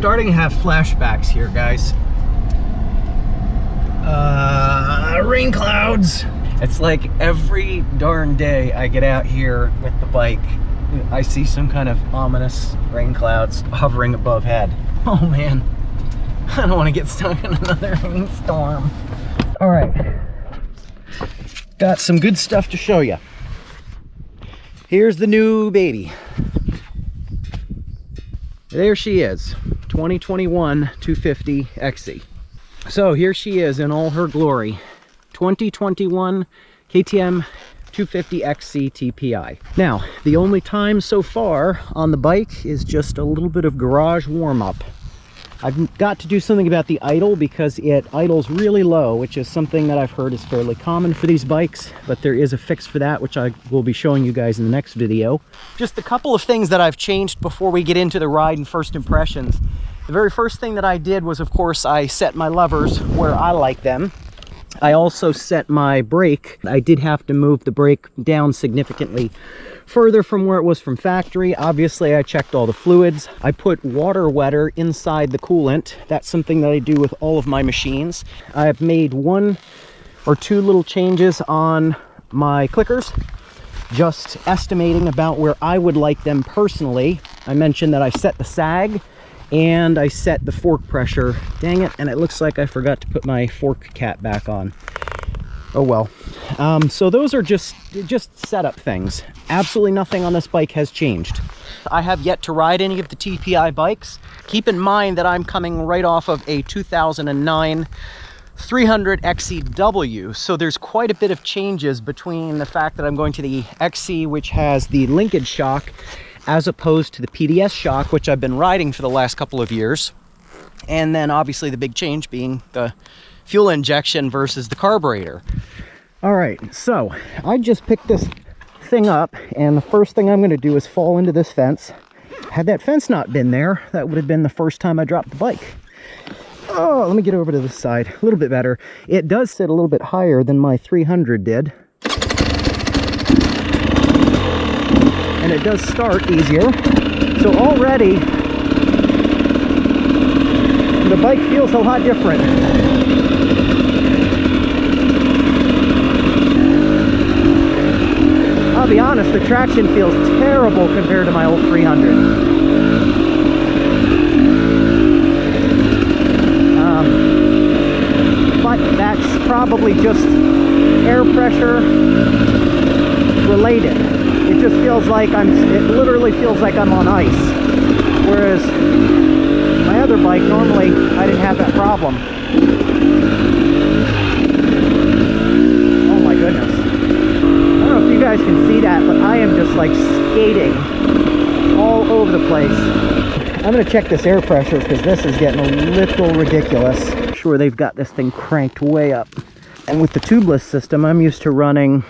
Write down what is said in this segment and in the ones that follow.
starting to have flashbacks here, guys. Rain clouds. It's like every darn day I get out here with the bike, I see some kind of ominous rain clouds hovering above head. Oh man, I don't want to get stuck in another rainstorm. All right, got some good stuff to show you. Here's the new baby. There she is, 2021 250 XC. So here she is in all her glory, 2021 KTM 250 XC TPI. Now, the only time so far on the bike is just a little bit of garage warm-up. I've got to do something about the idle because it idles really low, which is something that I've heard is fairly common for these bikes, but there is a fix for that, which I will be showing you guys in the next video. Just a couple of things that I've changed before we get into the ride and first impressions. The very first thing that I did was, of course, I set my levers where I like them. I also set my brake. I did have to move the brake down significantly further from where it was from factory. Obviously, I checked all the fluids. I put water wetter inside the coolant. That's something that I do with all of my machines. I've made 1 or 2 little changes on my clickers, just estimating about where I would like them personally. I mentioned that I set the sag and I set the fork pressure. Dang it, and it looks like I forgot to put my fork cap back on. Oh well. So those are just setup things. Absolutely nothing on this bike has changed. I have yet to ride any of the TPI bikes. Keep in mind that I'm coming right off of a 2009 300 XCW, so there's quite a bit of changes between the fact that I'm going to the XC, which has the linkage shock, as opposed to the PDS shock, which I've been riding for the last couple of years. And then obviously the big change being the fuel injection versus the carburetor. All right, so I just picked this thing up, and the first thing I'm going to do is fall into this fence. Had that fence not been there, that would have been the first time I dropped the bike. Oh, let me get over to this side. A little bit better. It does sit a little bit higher than my 300 did. And it does start easier. So already the bike feels a lot different. I'll be honest, the traction feels terrible compared to my old 300. But that's probably just air pressure related. It just feels like it literally feels like I'm on ice. Whereas my other bike, normally I didn't have that problem. Oh my goodness. I don't know if you guys can see that, but I am just like skating all over the place. I'm gonna check this air pressure because this is getting a little ridiculous. I'm sure they've got this thing cranked way up. And with the tubeless system, I'm used to running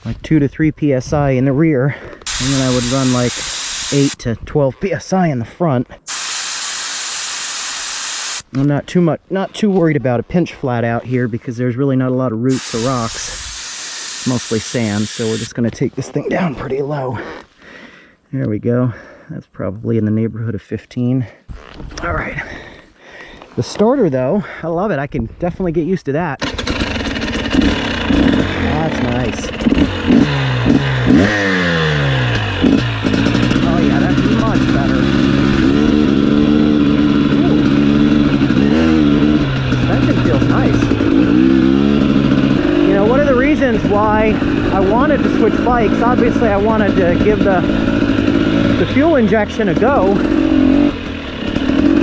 like 2 to 3 psi in the rear, and then I would run like 8 to 12 psi in the front. I'm not too worried about a pinch flat out here because there's really not a lot of roots or rocks, mostly sand. So we're just going to take this thing down pretty low. There we go. That's probably in the neighborhood of 15. All right. The starter though, I love it. I can definitely get used to that. That's nice. Oh yeah, that's much better. Suspension feels nice. You know, one of the reasons why I wanted to switch bikes, obviously I wanted to give the fuel injection a go.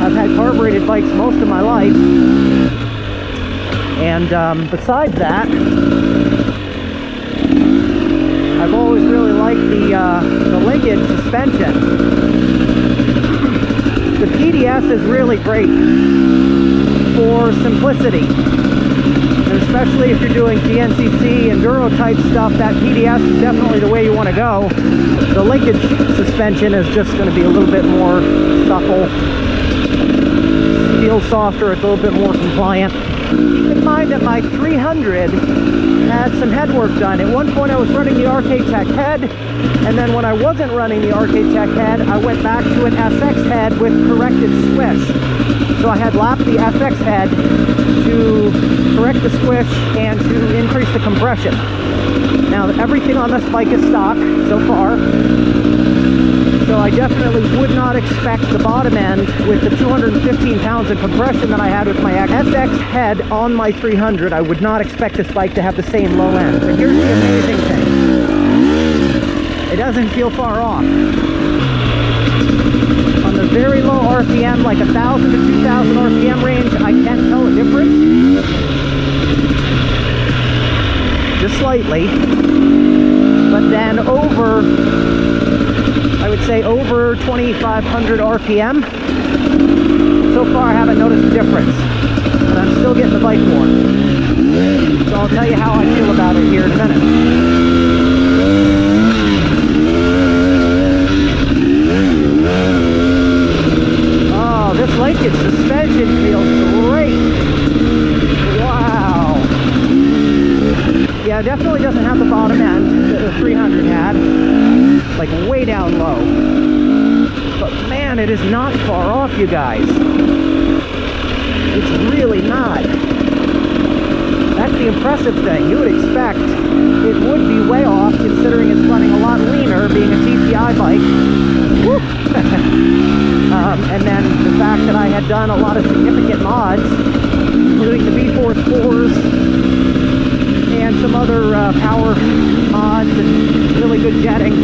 I've had carbureted bikes most of my life. And besides that, I've always really liked the linkage suspension. The PDS is really great for simplicity, and especially if you're doing GNCC enduro type stuff, that PDS is definitely the way you want to go. The linkage suspension is just going to be a little bit more supple, feels softer, it's a little bit more compliant. Keep in mind that my 300 had some head work done. At one point I was running the RK Tech head, and then when I wasn't running the RK Tech head, I went back to an SX head with corrected squish. So I had lapped the SX head to correct the squish and to increase the compression. Now everything on this bike is stock so far, so I definitely would not expect the bottom end with the 215 pounds of compression that I had with my SX head on my 300. I would not expect this bike to have the same low end. But here's the amazing thing. It doesn't feel far off. On the very low RPM, like 1,000 to 2,000 RPM range, I can't tell a difference. Just slightly. But then over, I would say over 2,500 RPM, so far I haven't noticed a difference, but I'm still getting the bike warm. So I'll tell you how I feel about it here in a minute. Oh, this linkage suspension feels great. Wow. Yeah, it definitely doesn't have the bottom end that the 300 had. Like way down low, but man, it is not far off, you guys. It's really not. That's the impressive thing. You would expect it would be way off, considering it's running a lot leaner, being a TPI bike. Woo! And then the fact that I had done a lot of significant mods, including the V-Force 4s and some other power mods and really good jetting.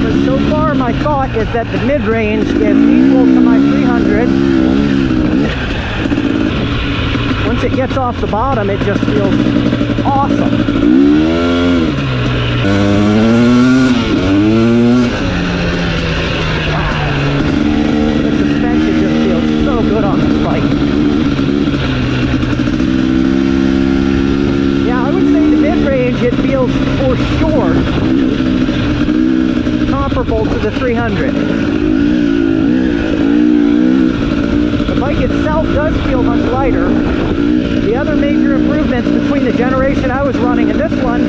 But so far my thought is that the mid-range is equal to my 300. Once it gets off the bottom, it just feels awesome. Good on this bike. Yeah, I would say the mid-range, it feels for sure comparable to the 300. The bike itself does feel much lighter. The other major improvements between the generation I was running and this one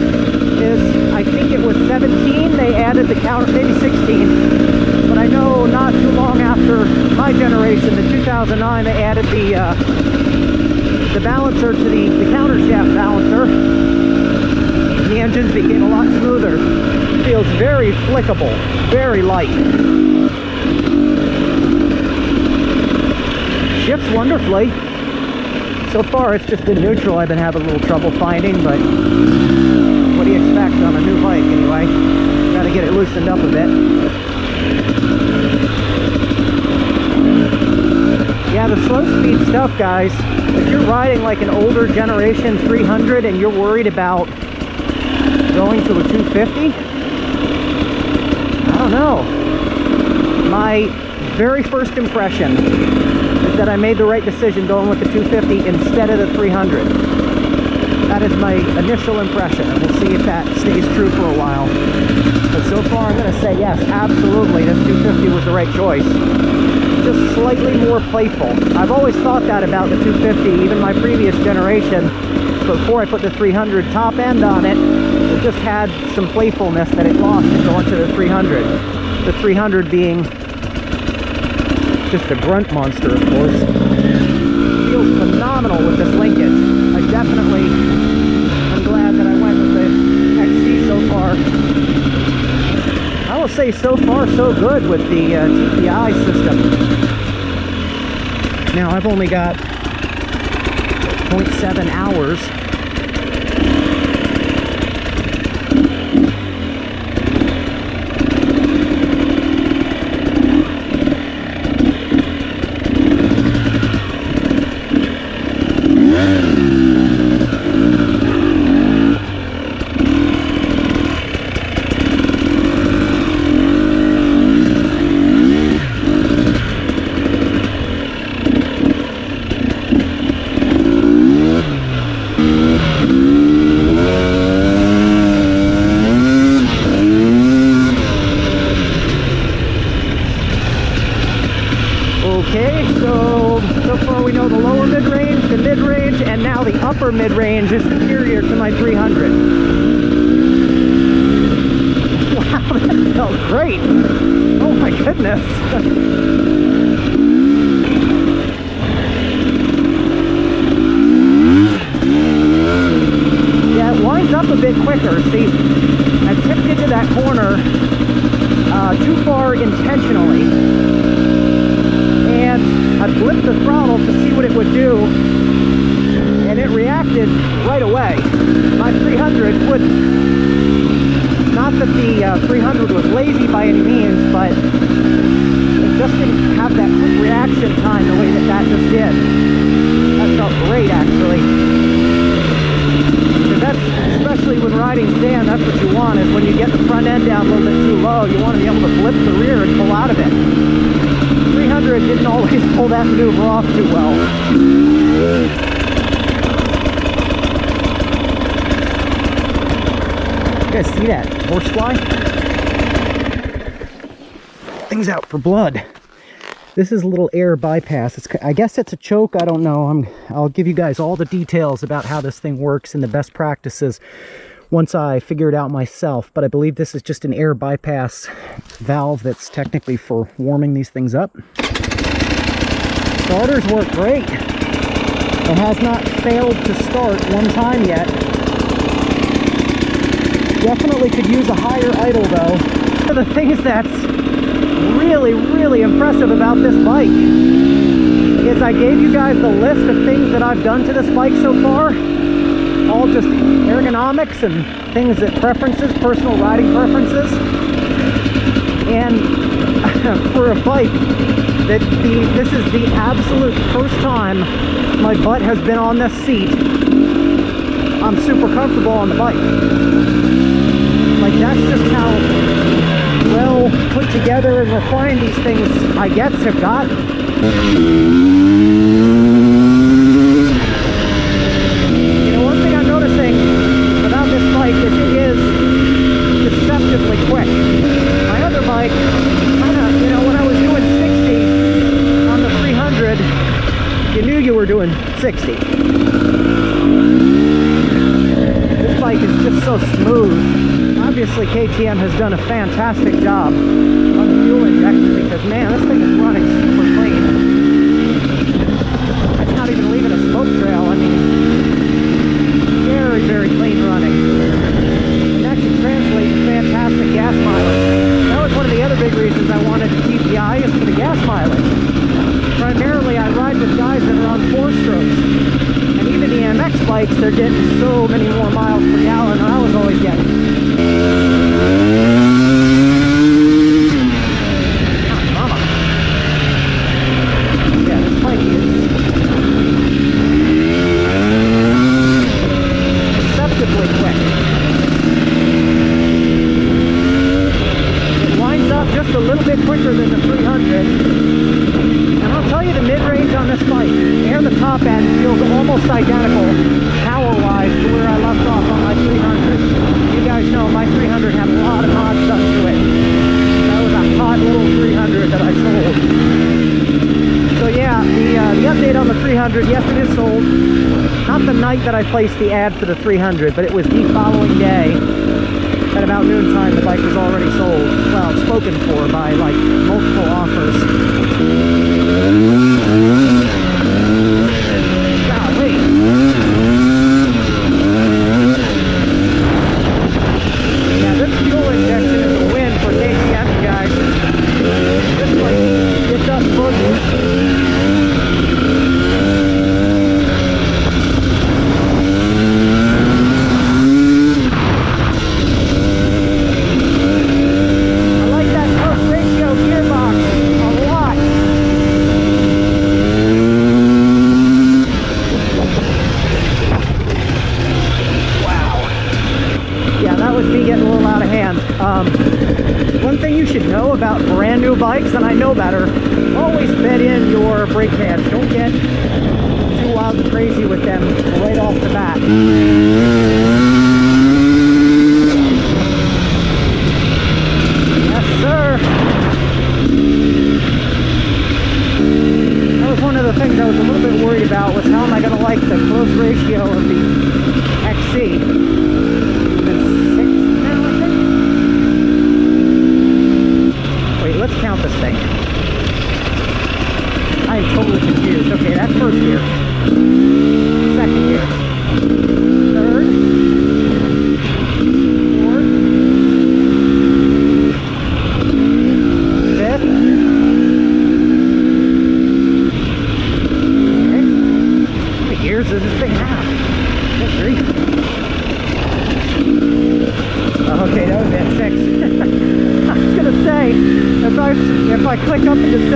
is, I think it was 17, they added the counter, maybe 16. But I know not too long after my generation, the 2009, they added the balancer to the counter shaft balancer. The engines became a lot smoother. Feels very flickable, very light. Shifts wonderfully. So far it's just been neutral. I've been having a little trouble finding, but what do you expect on a new bike anyway? Got to get it loosened up a bit. Yeah, the slow speed stuff, guys, if you're riding like an older generation 300 and you're worried about going to a 250, I don't know. My very first impression is that I made the right decision going with the 250 instead of the 300. That is my initial impression, and we'll see if that stays true for a while. But so far I'm going to say yes, absolutely, this 250 was the right choice. Just slightly more playful. I've always thought that about the 250, even my previous generation. Before I put the 300 top end on it, it just had some playfulness that it lost in going to the 300. The 300 being just a grunt monster, of course. Feels phenomenal with this linkage. I'm glad that I went with the XC so far. I will say so far so good with the TPI system. Now I've only got 0.7 hours. mid-range is superior to my 300. Wow, that felt great. Oh my goodness. Yeah, it winds up a bit quicker. See, I tipped into that corner too far intentionally, and I blipped the throttle to see what it would do, and it reacted right away. My 300 wouldn't. Not that the 300 was lazy by any means, but it just didn't have that quick reaction time the way that that just did. That felt great, actually. Because that's, especially when riding sand, that's what you want, is when you get the front end down a little bit too low, you want to be able to blip the rear and pull out of it. 300 didn't always pull that maneuver off too well. You guys see that horsefly? Thing's out for blood. This is a little air bypass. I guess it's a choke. I don't know. I'll give you guys all the details about how this thing works and the best practices once I figure it out myself. But I believe this is just an air bypass valve that's technically for warming these things up. Starters work great. It has not failed to start one time yet. Definitely could use a higher idle though. One of the things that's really impressive about this bike is I gave you guys the list of things that I've done to this bike so far. All just ergonomics and things that personal riding preferences. And for a bike that this is the absolute first time my butt has been on this seat, I'm super comfortable on the bike. Like, that's just how well put together and refined these things I guess have got. You know, one thing I'm noticing about this bike is it is deceptively quick. My other bike, you know, when I was doing 60 on the 300, you knew you were doing 60. This bike is just so smooth. Obviously, KTM has done a fantastic job on the fuel injection because, man, this thing is running super clean. It's not even leaving a smoke trail. I mean, very clean running. And that can translate to fantastic gas mileage. That was one of the other big reasons I wanted the TPI, is for the gas mileage. Primarily, I ride with guys that are on 4-strokes. And even the MX bikes, they're getting so many more miles per gallon than I was always getting. Mama. Yeah, this bike is deceptively quick. It winds up just a little bit quicker than the 300. And I'll tell you, the mid-range on this bike and the top end feels almost identical power-wise to where I left off on my 300. You guys know my 300 had a lot of mods done to it. That was a hot little 300 that I sold. So yeah, the update on the 300, yes, it is sold. Not the night that I placed the ad for the 300, but it was the following day. At about noontime, the bike was already sold. Well, spoken for by like multiple offers. Golly. Yeah, this fuel injection is a win for KTM, guys. This bike gets up boogies. One thing you should know about brand new bikes, and I know better, always bed in your brake pads. Don't get too wild and crazy with them right off the bat. Yes, sir. That was one of the things I was a little bit worried about, was how am I going to like the close ratio of the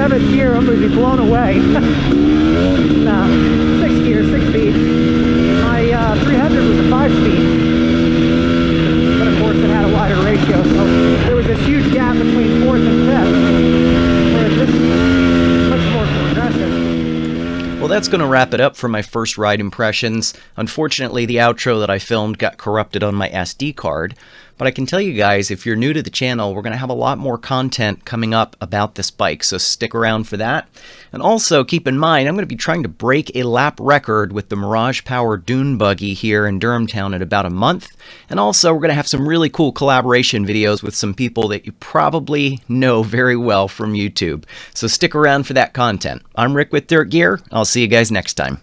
7th gear, I'm going to be blown away. Nah, 6th gear, 6 speed. My 300 was a 5-speed. But of course it had a wider ratio, so there was this huge gap between 4th and 5th. Whereas this is much more progressive. Well, that's going to wrap it up for my first ride impressions. Unfortunately, the outro that I filmed got corrupted on my SD card. But I can tell you guys, if you're new to the channel, we're going to have a lot more content coming up about this bike, so stick around for that. And also, keep in mind, I'm going to be trying to break a lap record with the Mirage Power Dune Buggy here in Durham Town in about a month. And also, we're going to have some really cool collaboration videos with some people that you probably know very well from YouTube. So stick around for that content. I'm Rick with Dirt Gear. I'll see you guys next time.